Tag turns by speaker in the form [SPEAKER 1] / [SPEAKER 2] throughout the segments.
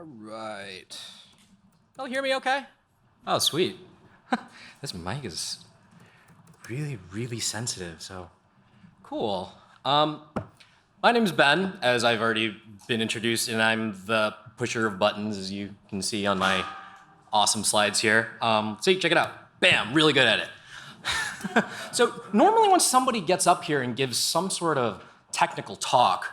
[SPEAKER 1] All right. Y'all hear me okay? Oh, sweet. This mic is really, really sensitive, so cool. My name's Ben, as I've already been introduced, and I'm the pusher of buttons, as you can see on my awesome slides here. See, check it out. Bam, really good at it. So normally when somebody gets up here and gives some sort of technical talk,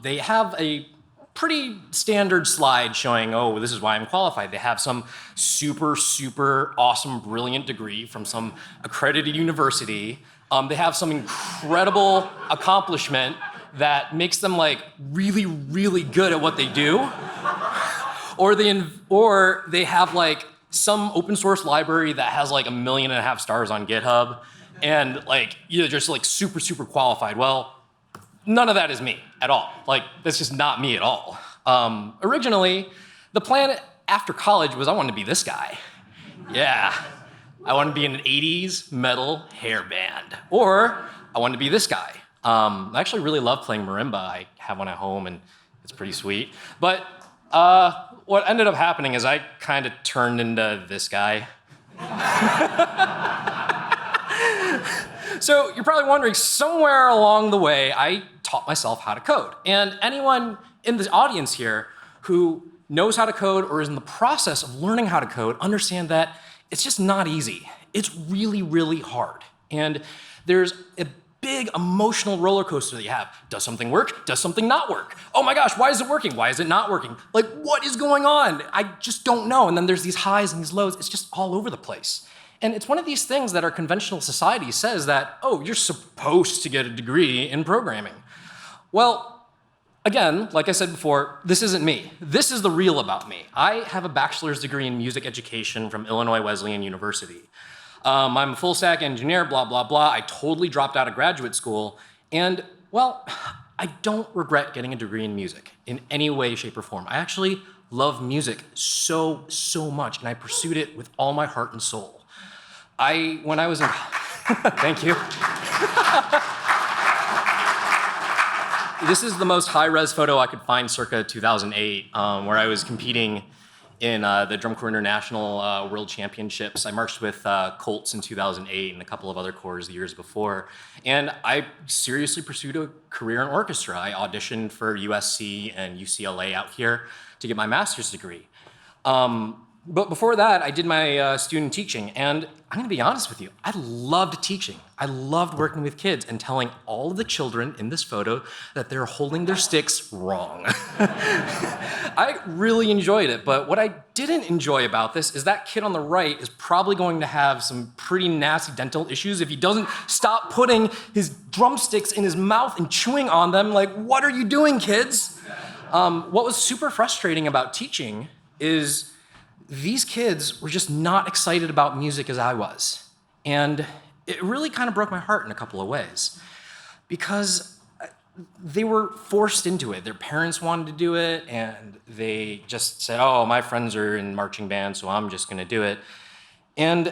[SPEAKER 1] they have a pretty standard slide showing, oh, this is why I'm qualified. They have some super, super awesome, brilliant degree from some accredited university. They have some incredible accomplishment that makes them like really, really good at what they do. Or they have like some open source library that has like 1.5 million stars on GitHub, and like you're just like super, super qualified. Well, none of that is me at all. Like, that's just not me at all. Originally, the plan after college was I wanted to be this guy. Yeah, I wanted to be in an 80s metal hair band. Or I wanted to be this guy. I actually really love playing marimba. I have one at home and it's pretty sweet. But what ended up happening is I kind of turned into this guy. So you're probably wondering, somewhere along the way, I taught myself how to code. And anyone in the audience here who knows how to code or is in the process of learning how to code understand that it's just not easy. It's really, really hard. And there's a big emotional roller coaster that you have. Does something work? Does something not work? Oh my gosh, why is it working? Why is it not working? Like, what is going on? I just don't know. And then there's these highs and these lows. It's just all over the place. And it's one of these things that our conventional society says that, oh, you're supposed to get a degree in programming. Well, again, like I said before, this isn't me. This is the real about me. I have a bachelor's degree in music education from Illinois Wesleyan University. I'm a full stack engineer, blah, blah, blah. I totally dropped out of graduate school. And, well, I don't regret getting a degree in music in any way, shape, or form. I actually love music so, so much, and I pursued it with all my heart and soul. When I was in, thank you. This is the most high-res photo I could find circa 2008, where I was competing in the Drum Corps International World Championships. I marched with Colts in 2008 and a couple of other corps the years before. And I seriously pursued a career in orchestra. I auditioned for USC and UCLA out here to get my master's degree. But before that, I did my student teaching, and I'm gonna be honest with you, I loved teaching. I loved working with kids and telling all of the children in this photo that they're holding their sticks wrong. I really enjoyed it, but what I didn't enjoy about this is that kid on the right is probably going to have some pretty nasty dental issues if he doesn't stop putting his drumsticks in his mouth and chewing on them. Like, what are you doing, kids? What was super frustrating about teaching is these kids were just not excited about music as I was. And it really kind of broke my heart in a couple of ways because they were forced into it. Their parents wanted to do it, and they just said, oh, my friends are in marching band, so I'm just gonna do it. And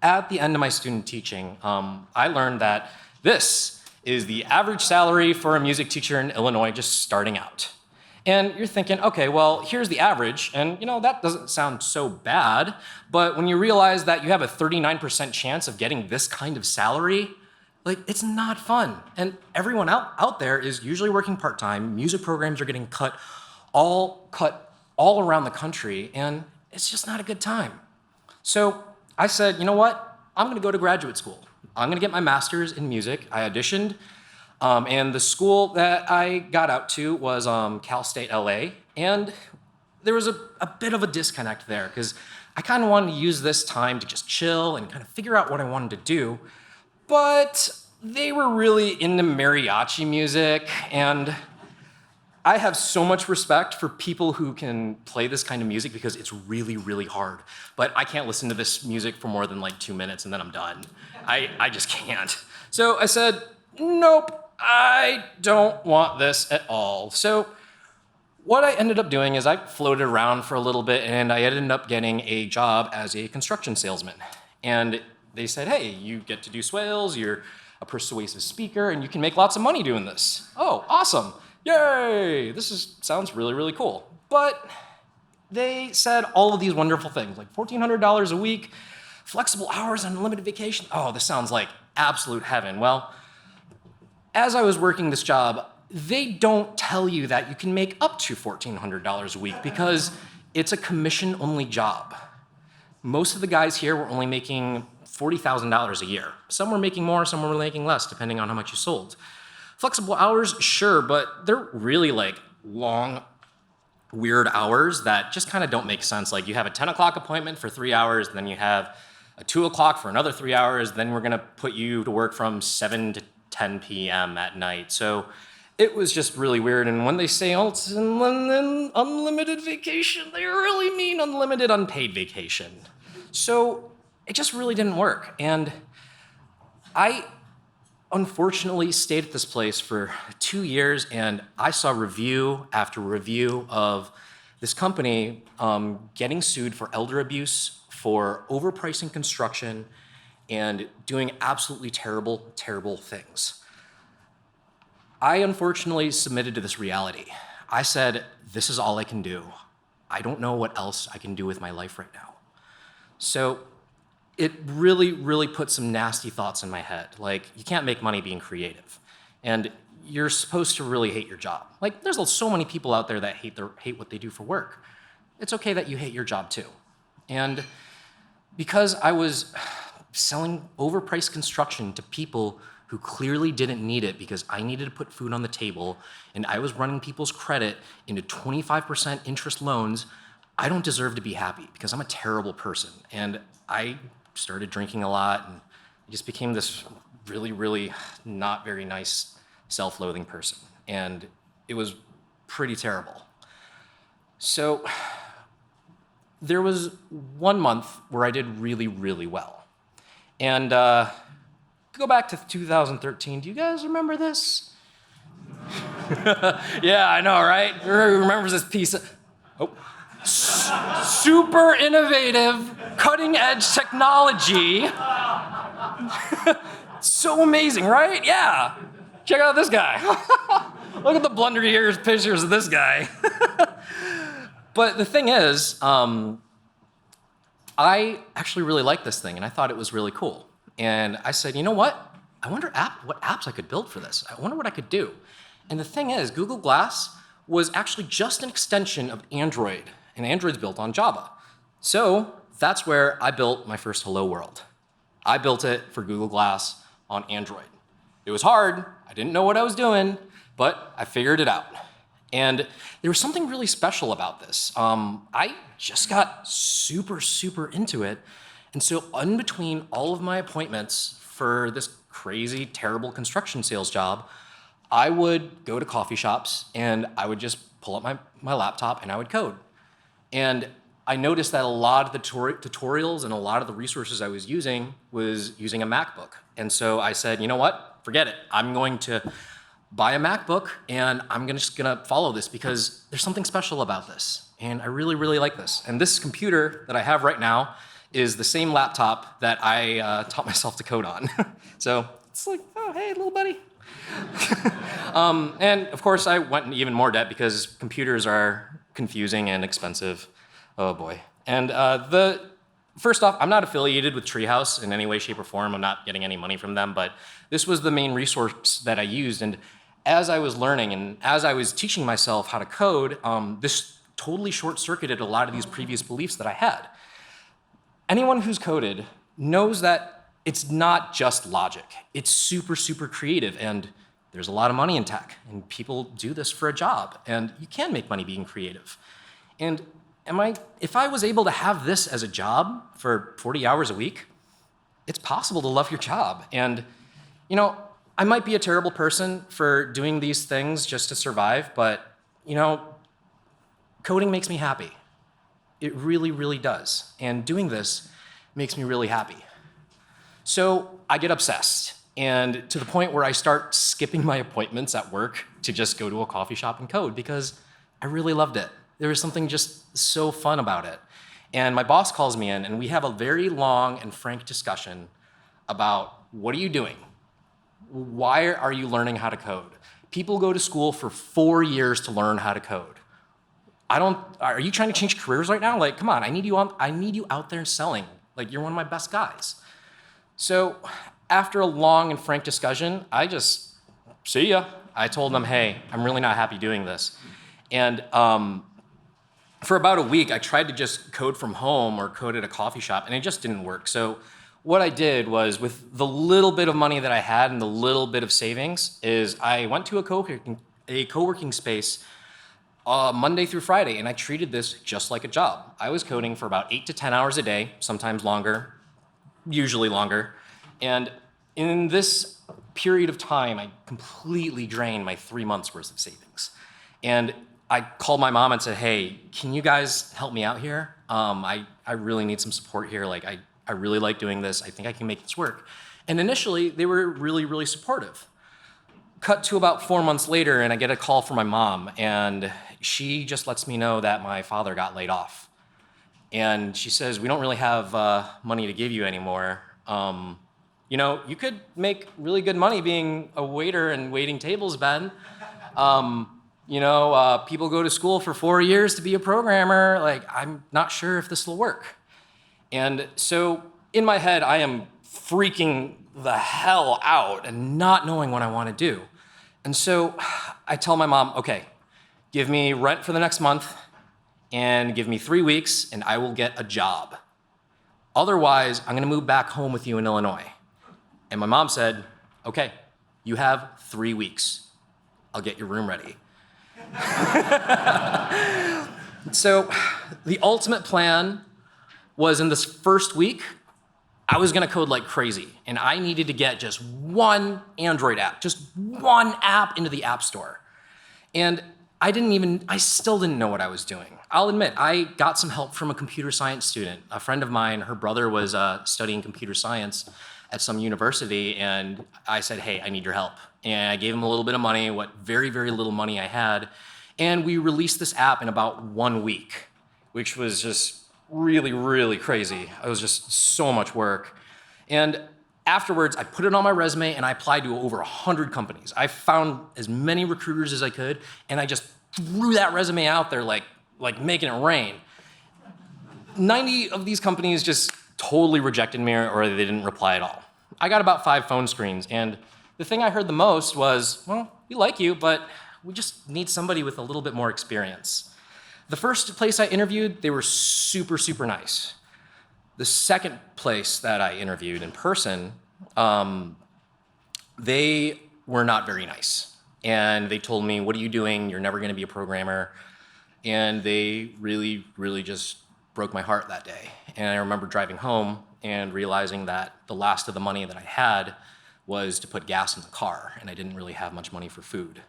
[SPEAKER 1] at the end of my student teaching, I learned that this is the average salary for a music teacher in Illinois just starting out. And you're thinking, okay, well, here's the average, and you know, that doesn't sound so bad, but when you realize that you have a 39% chance of getting this kind of salary, like, it's not fun. And everyone out there is usually working part-time. Music programs are getting cut all around the country, and it's just not a good time. So I said, you know what? I'm gonna go to graduate school. I'm gonna get my master's in music. I auditioned. And the school that I got out to was Cal State LA, and there was a bit of a disconnect there because I kind of wanted to use this time to just chill and kind of figure out what I wanted to do, but they were really into mariachi music, and I have so much respect for people who can play this kind of music because it's really, really hard, but I can't listen to this music for more than like 2 minutes and then I'm done. I just can't. So I said, nope. I don't want this at all. So what I ended up doing is I floated around for a little bit and I ended up getting a job as a construction salesman. And they said, hey, you get to do sales, you're a persuasive speaker, and you can make lots of money doing this. Oh, awesome. Yay, sounds really, really cool. But they said all of these wonderful things, like $1,400 a week, flexible hours, unlimited vacation. Oh, this sounds like absolute heaven. Well, as I was working this job, they don't tell you that you can make up to $1,400 a week because it's a commission-only job. Most of the guys here were only making $40,000 a year. Some were making more, some were making less, depending on how much you sold. Flexible hours, sure, but they're really like long, weird hours that just kind of don't make sense. Like you have a 10 o'clock appointment for 3 hours, then you have a 2 o'clock for another 3 hours, then we're gonna put you to work from 7 to 10 p.m. at night. So it was just really weird. And when they say, oh, it's unlimited vacation, they really mean unlimited unpaid vacation. So it just really didn't work. And I unfortunately stayed at this place for 2 years, and I saw review after review of this company getting sued for elder abuse, for overpricing construction, and doing absolutely terrible, terrible things. I unfortunately submitted to this reality. I said, this is all I can do. I don't know what else I can do with my life right now. So it really, really put some nasty thoughts in my head. Like, you can't make money being creative. And you're supposed to really hate your job. Like, there's so many people out there that hate what they do for work. It's okay that you hate your job too. And because I was selling overpriced construction to people who clearly didn't need it because I needed to put food on the table, and I was running people's credit into 25% interest loans, I don't deserve to be happy because I'm a terrible person. And I started drinking a lot and just became this really, really not very nice, self-loathing person. And it was pretty terrible. So there was 1 month where I did really, really well. And go back to 2013. Do you guys remember this? Yeah, I know, right? Who remembers this piece of... Oh. Super innovative, cutting edge technology. So amazing, right? Yeah. Check out this guy. Look at the blunder ears pictures of this guy. But the thing is, I actually really liked this thing, and I thought it was really cool. And I said, you know what? I wonder what apps I could build for this. I wonder what I could do. And the thing is, Google Glass was actually just an extension of Android, and Android's built on Java. So that's where I built my first Hello World. I built it for Google Glass on Android. It was hard. I didn't know what I was doing, but I figured it out. And there was something really special about this. I just got super, super into it. And so in between all of my appointments for this crazy, terrible construction sales job, I would go to coffee shops and I would just pull up my laptop and I would code. And I noticed that a lot of the tutorials and a lot of the resources I was using a MacBook. And so I said, you know what? Forget it. I'm going to buy a MacBook and I'm just gonna follow this because there's something special about this. And I really, really like this. And this computer that I have right now is the same laptop that I taught myself to code on. So it's like, oh, hey, little buddy. And of course, I went in even more debt because computers are confusing and expensive. Oh boy. And first off, I'm not affiliated with Treehouse in any way, shape, or form. I'm not getting any money from them, but this was the main resource that I used. And as I was learning and as I was teaching myself how to code, this totally short-circuited a lot of these previous beliefs that I had. Anyone who's coded knows that it's not just logic. It's super, super creative, and there's a lot of money in tech, and people do this for a job, and you can make money being creative. And if I was able to have this as a job for 40 hours a week, it's possible to love your job. And, you know, I might be a terrible person for doing these things just to survive, but, you know, coding makes me happy. It really, really does. And doing this makes me really happy. So I get obsessed, and to the point where I start skipping my appointments at work to just go to a coffee shop and code because I really loved it. There was something just so fun about it. And my boss calls me in, and we have a very long and frank discussion about what are you doing? Why are you learning how to code? People go to school for 4 years to learn how to code. are you trying to change careers right now? Like, come on, I need you out there selling. Like, you're one of my best guys. So after a long and frank discussion, I just, see ya. I told them, hey, I'm really not happy doing this. And for about a week, I tried to just code from home or code at a coffee shop, and it just didn't work. So what I did was, with the little bit of money that I had and the little bit of savings, is I went to a co-working space Monday through Friday, and I treated this just like a job. I was coding for about 8 to 10 hours a day, sometimes longer, usually longer. And in this period of time, I completely drained my 3 months worth of savings. And I called my mom and said, hey, can you guys help me out here? I really need some support here. Like, I really like doing this. I think I can make this work. And initially, they were really, really supportive. Cut to about 4 months later, and I get a call from my mom, and she just lets me know that my father got laid off. And she says, we don't really have money to give you anymore. You know, you could make really good money being a waiter and waiting tables, Ben. You know, people go to school for 4 years to be a programmer. Like, I'm not sure if this will work. And so in my head, I am freaking the hell out and not knowing what I want to do. And so I tell my mom, okay, give me rent for the next month and give me 3 weeks and I will get a job. Otherwise, I'm gonna move back home with you in Illinois. And my mom said, okay, you have 3 weeks. I'll get your room ready. So the ultimate plan was, in this first week, I was gonna code like crazy, and I needed to get just one Android app, just one app into the App Store. And I still didn't know what I was doing. I'll admit, I got some help from a computer science student. A friend of mine, her brother was studying computer science at some university, and I said, hey, I need your help. And I gave him a little bit of money, what very, very little money I had, and we released this app in about 1 week, which was just really, really crazy. It was just so much work. And afterwards, I put it on my resume and I applied to over 100 companies. I found as many recruiters as I could, and I just threw that resume out there like making it rain. 90 of these companies just totally rejected me, or they didn't reply at all. I got about 5 phone screens, and the thing I heard the most was, well, we like you, but we just need somebody with a little bit more experience. The first place I interviewed, they were super, super nice. The second place that I interviewed in person, they were not very nice. And they told me, what are you doing? You're never gonna be a programmer. And they really, really just broke my heart that day. And I remember driving home and realizing that the last of the money that I had was to put gas in the car, and I didn't really have much money for food.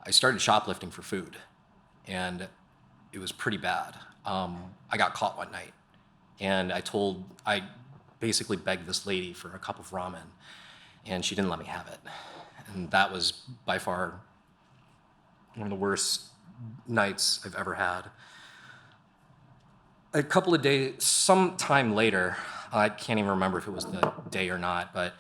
[SPEAKER 1] I started shoplifting for food, and it was pretty bad. I got caught one night, and I basically begged this lady for a cup of ramen, and she didn't let me have it. And that was by far one of the worst nights I've ever had. A couple of days, sometime later, I can't even remember if it was the day or not, but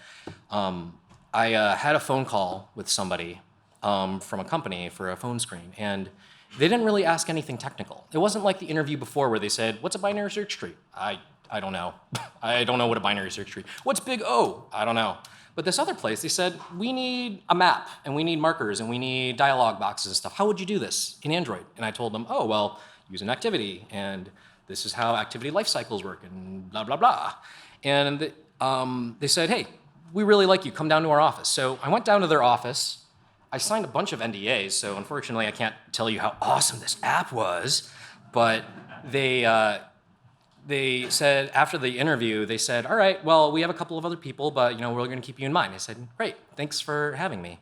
[SPEAKER 1] I had a phone call with somebody from a company for a phone screen, and they didn't really ask anything technical. It wasn't like the interview before where they said, what's a binary search tree? I don't know. I don't know what a binary search tree. What's big O? I don't know. But this other place, they said, we need a map, and we need markers, and we need dialog boxes and stuff. How would you do this in Android? And I told them, oh, well, use an activity, and this is how activity life cycles work, and blah, blah, blah. And they said, hey, we really like you. Come down to our office. So I went down to their office. I signed a bunch of NDAs, so unfortunately I can't tell you how awesome this app was, but they said, after the interview, they said, all right, well, we have a couple of other people, but we're gonna keep you in mind. I said, great, thanks for having me.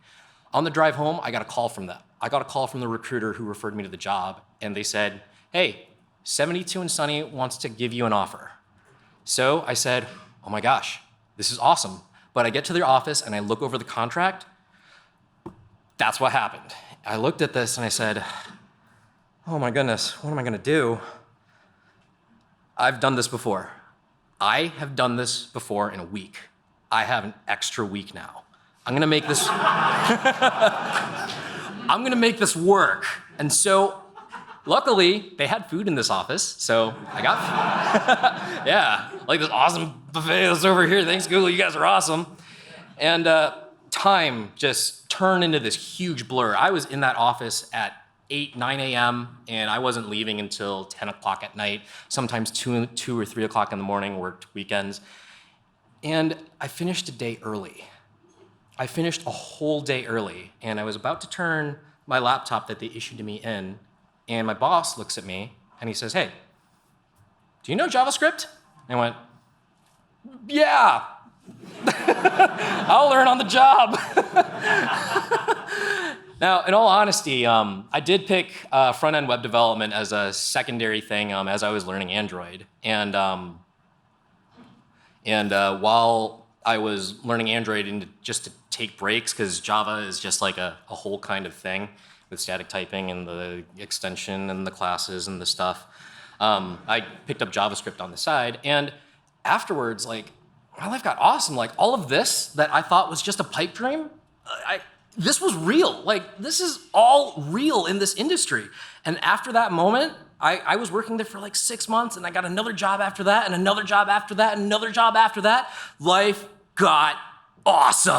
[SPEAKER 1] On the drive home, I got a call from them. I got a call from the recruiter who referred me to the job, and they said, hey, 72 and Sunny wants to give you an offer. So I said, oh my gosh, this is awesome. But I get to their office and I look over the contract. That's what happened. I looked at this and I said, oh my goodness, what am I gonna do? I've done this before. I have done this before in a week. I have an extra week now. I'm gonna make this, I'm gonna make this work. And so Luckily, they had food in this office, so I got food. Yeah, like this awesome buffet that's over here. Thanks, Google, you guys are awesome. And time just turned into this huge blur. I was in that office at 8, 9 a.m., and I wasn't leaving until 10 o'clock at night, sometimes 2 or 3 o'clock in the morning, worked weekends. And I finished a day early. I finished a whole day early, and I was about to turn my laptop that they issued to me in, and my boss looks at me, and he says, "Hey, do you know JavaScript?" And I went, "Yeah, I'll learn on the job." Now, in all honesty, I did pick front-end web development as a secondary thing as I was learning Android. And while I was learning Android and just to take breaks, because Java is just like a whole kind of thing with static typing and the extension and the classes and the stuff, I picked up JavaScript on the side. And afterwards, like, my life got awesome. Like, all of this that I thought was just a pipe dream, this was real. Like, this is all real in this industry. And after that moment, I was working there for like 6 months, and I got another job after that, and another job after that, and another job after that. Life got awesome.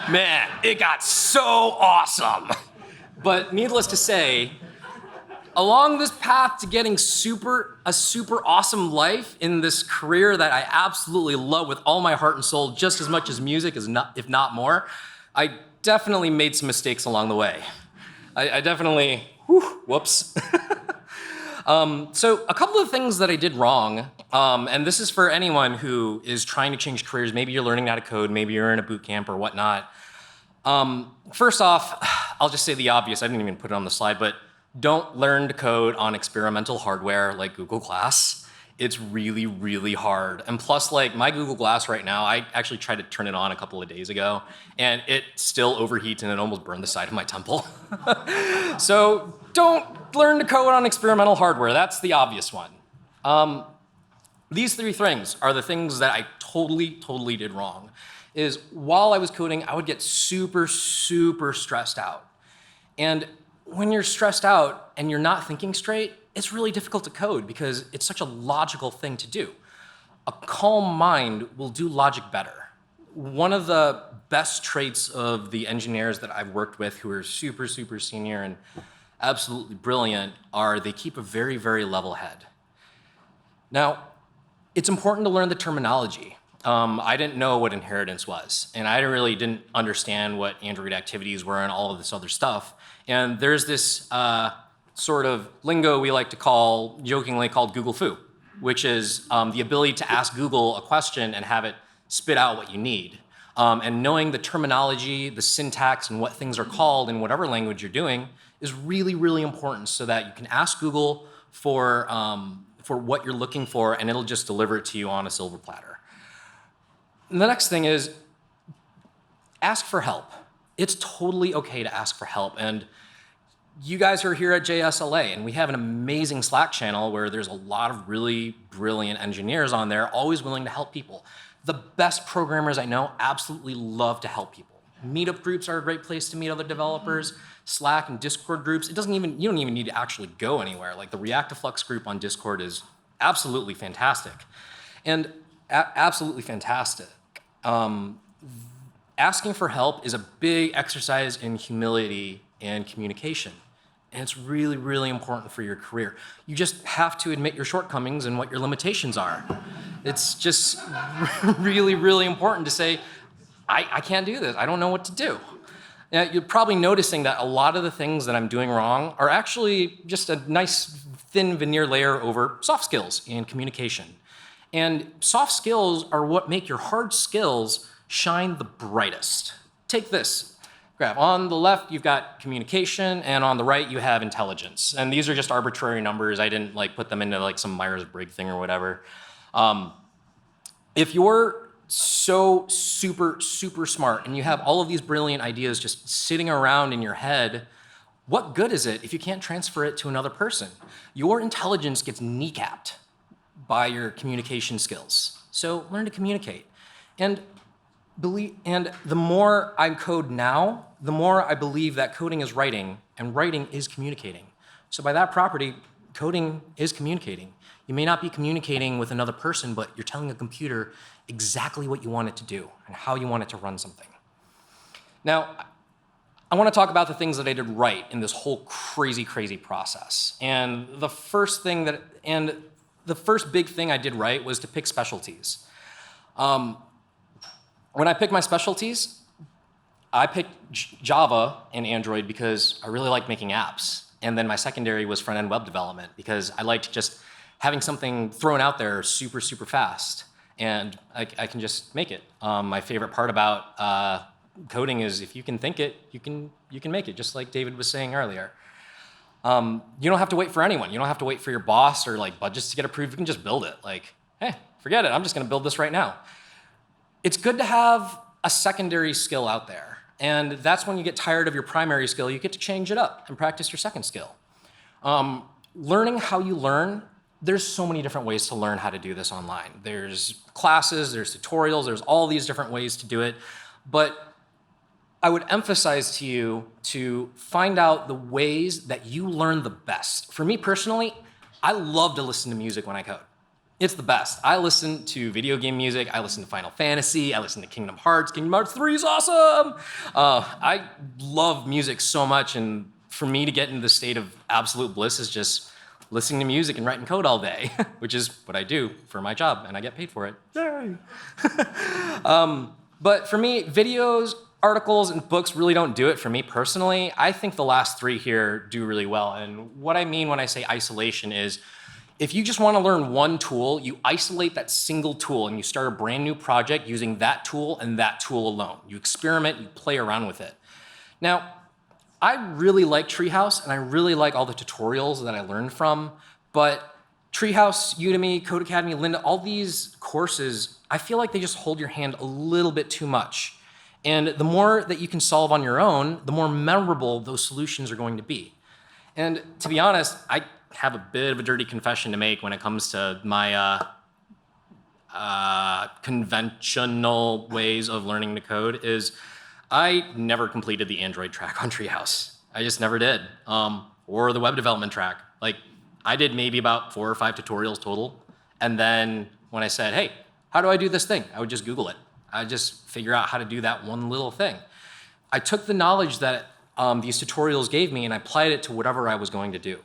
[SPEAKER 1] Man, it got so awesome. But needless to say, along this path to getting a super awesome life in this career that I absolutely love with all my heart and soul, just as much as music, if not more, I definitely made some mistakes along the way. I definitely, whoops. So a couple of things that I did wrong, and this is for anyone who is trying to change careers. Maybe you're learning how to code, maybe you're in a boot camp or whatnot. First off, I'll just say the obvious. I didn't even put it on the slide, but don't learn to code on experimental hardware like Google Glass. It's really, really hard. And plus, like, my Google Glass right now, I actually tried to turn it on a couple of days ago, and it still overheats and it almost burned the side of my temple. So don't learn to code on experimental hardware. That's the obvious one. These 3 things are the things that I totally did wrong. Is while I was coding, I would get super stressed out. And when you're stressed out and you're not thinking straight, it's really difficult to code because it's such a logical thing to do. A calm mind will do logic better. One of the best traits of the engineers that I've worked with who are super senior and absolutely brilliant are they keep a very level head. Now, it's important to learn the terminology. I didn't know what inheritance was, and I really didn't understand what Android activities were and all of this other stuff. And there's this sort of lingo we like to jokingly called Google Foo, which is the ability to ask Google a question and have it spit out what you need. And knowing the terminology, the syntax, and what things are called in whatever language you're doing is really important so that you can ask Google for what you're looking for, and it'll just deliver it to you on a silver platter. And the next thing is ask for help. It's totally okay to ask for help. And you guys are here at js.la, and we have an amazing Slack channel where there's a lot of really brilliant engineers on there, always willing to help people. The best programmers I know absolutely love to help people. Meetup groups are a great place to meet other developers. Slack and Discord groups, you don't even need to actually go anywhere. Like the React-to-Flux group on Discord is absolutely fantastic. And absolutely fantastic. Asking for help is a big exercise in humility and communication. And it's really important for your career. You just have to admit your shortcomings and what your limitations are. It's just really important to say, I can't do this. I don't know what to do. Now, you're probably noticing that a lot of the things that I'm doing wrong are actually just a nice thin veneer layer over soft skills and communication. And soft skills are what make your hard skills shine the brightest. Take this graph. On the left, you've got communication, and on the right, you have intelligence. And these are just arbitrary numbers. I didn't put them into some Myers-Briggs thing or whatever. If you're so super smart and you have all of these brilliant ideas just sitting around in your head, what good is it if you can't transfer it to another person? Your intelligence gets kneecapped by your communication skills. So learn to communicate. And And the more I code now, the more I believe that coding is writing, and writing is communicating. So by that property, coding is communicating. You may not be communicating with another person, but you're telling a computer exactly what you want it to do and how you want it to run something. Now, I want to talk about the things that I did right in this whole crazy, crazy process. And the first big thing I did right was to pick specialties. When I picked my specialties, I picked Java and Android because I really like making apps. And then my secondary was front-end web development because I liked just having something thrown out there super, super fast. And I can just make it. My favorite part about coding is if you can think it, you can make it, just like David was saying earlier. You don't have to wait for anyone. You don't have to wait for your boss or like budgets to get approved. You can just build it. Like, hey, forget it. I'm just going to build this right now. It's good to have a secondary skill out there. And that's when you get tired of your primary skill, you get to change it up and practice your second skill. Learning how you learn, there's so many different ways to learn how to do this online. There's classes, there's tutorials, there's all these different ways to do it. But I would emphasize to you to find out the ways that you learn the best. For me personally, I love to listen to music when I code. It's the best. I listen to video game music. I listen to Final Fantasy. I listen to Kingdom Hearts. Kingdom Hearts 3 is awesome. I love music so much, and for me to get into the state of absolute bliss is just listening to music and writing code all day, which is what I do for my job, and I get paid for it. Yay! But for me, videos, articles, and books really don't do it for me personally. I think the last three here do really well, and what I mean when I say isolation is if you just want to learn one tool, you isolate that single tool and you start a brand new project using that tool and that tool alone. You experiment, you play around with it. Now, I really like Treehouse and I really like all the tutorials that I learned from, but Treehouse, Udemy, Code Academy, Lynda, all these courses, I feel like they just hold your hand a little bit too much. And the more that you can solve on your own, the more memorable those solutions are going to be. And to be honest, I have a bit of a dirty confession to make when it comes to my conventional ways of learning to code is I never completed the Android track on Treehouse. I just never did. Or the web development track. Like, I did maybe about 4 or 5 tutorials total. And then when I said, hey, how do I do this thing? I would just Google it. I'd just figure out how to do that one little thing. I took the knowledge that these tutorials gave me and I applied it to whatever I was going to do.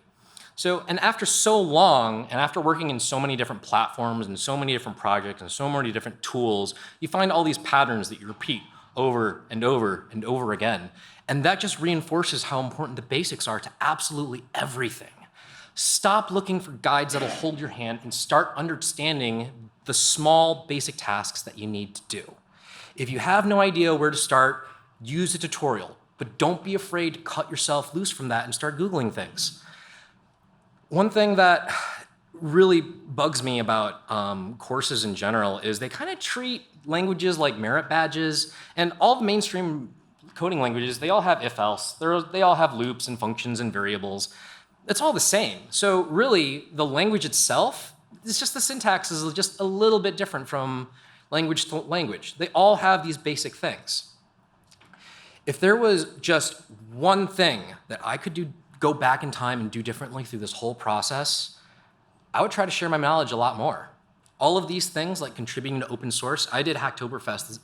[SPEAKER 1] So, and after so long, and after working in so many different platforms and so many different projects and so many different tools, you find all these patterns that you repeat over and over and over again. And that just reinforces how important the basics are to absolutely everything. Stop looking for guides that'll hold your hand and start understanding the small basic tasks that you need to do. If you have no idea where to start, use a tutorial, but don't be afraid to cut yourself loose from that and start Googling things. One thing that really bugs me about courses in general is they kind of treat languages like merit badges, and all the mainstream coding languages, they all have if-else. They all have loops and functions and variables. It's all the same. So really, the language itself, it's just the syntax is just a little bit different from language to language. They all have these basic things. If there was just one thing that I could go back in time and do differently through this whole process, I would try to share my knowledge a lot more. All of these things, like contributing to open source, I did Hacktoberfest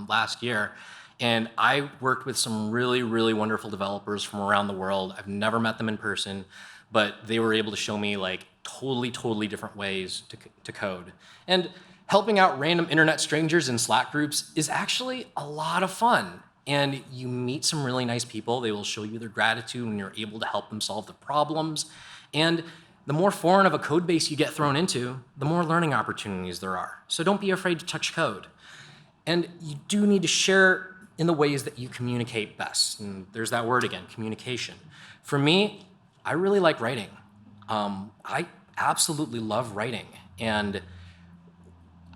[SPEAKER 1] last year, and I worked with some really, really wonderful developers from around the world. I've never met them in person, but they were able to show me like totally different ways to code. And helping out random internet strangers in Slack groups is actually a lot of fun. And you meet some really nice people. They will show you their gratitude when you're able to help them solve the problems. And the more foreign of a code base you get thrown into, the more learning opportunities there are. So don't be afraid to touch code. And you do need to share in the ways that you communicate best. And there's that word again, communication. For me, I really like writing. I absolutely love writing. And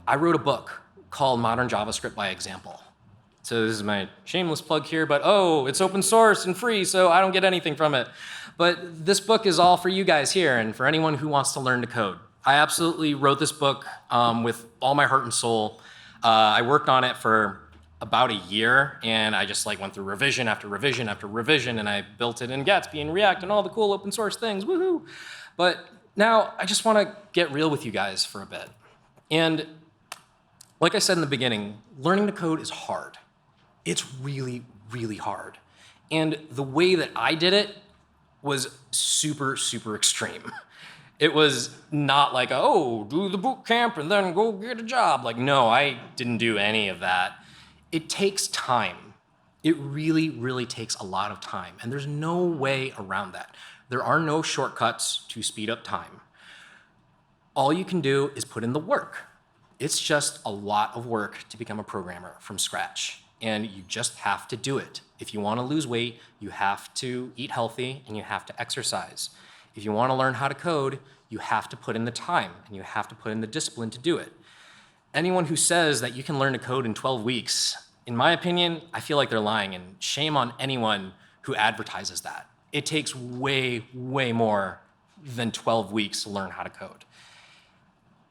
[SPEAKER 1] I wrote a book called Modern JavaScript by Example. So this is my shameless plug here, but oh, it's open source and free, so I don't get anything from it. But this book is all for you guys here and for anyone who wants to learn to code. I absolutely wrote this book with all my heart and soul. I worked on it for about a year, and I just like went through revision after revision after revision, and I built it in Gatsby and React and all the cool open source things, woohoo. But now I just want to get real with you guys for a bit. And like I said in the beginning, learning to code is hard. It's really, really hard. And the way that I did it was super, super extreme. It was not like, oh, do the boot camp and then go get a job. Like, no, I didn't do any of that. It takes time. It really, really takes a lot of time. And there's no way around that. There are no shortcuts to speed up time. All you can do is put in the work. It's just a lot of work to become a programmer from scratch. And you just have to do it. If you want to lose weight, you have to eat healthy and you have to exercise. If you want to learn how to code, you have to put in the time and you have to put in the discipline to do it. Anyone who says that you can learn to code in 12 weeks, in my opinion, I feel like they're lying, and shame on anyone who advertises that. It takes way, way more than 12 weeks to learn how to code.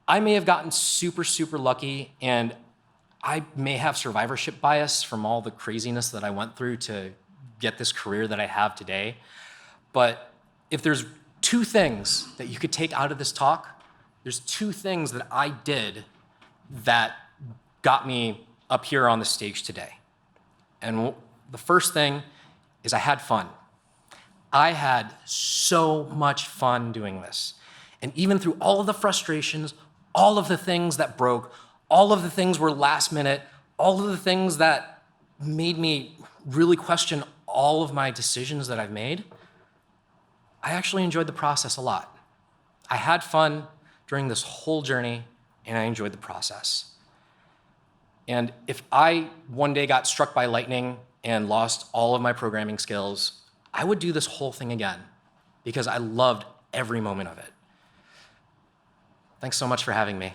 [SPEAKER 1] I may have gotten super, super lucky, and I may have survivorship bias from all the craziness that I went through to get this career that I have today. But if there's two things that you could take out of this talk, there's two things that I did that got me up here on the stage today. And the first thing is I had fun. I had so much fun doing this. And even through all of the frustrations, all of the things that broke, all of the things were last minute, all of the things that made me really question all of my decisions that I've made, I actually enjoyed the process a lot. I had fun during this whole journey, and I enjoyed the process. And if I one day got struck by lightning and lost all of my programming skills, I would do this whole thing again because I loved every moment of it. Thanks so much for having me.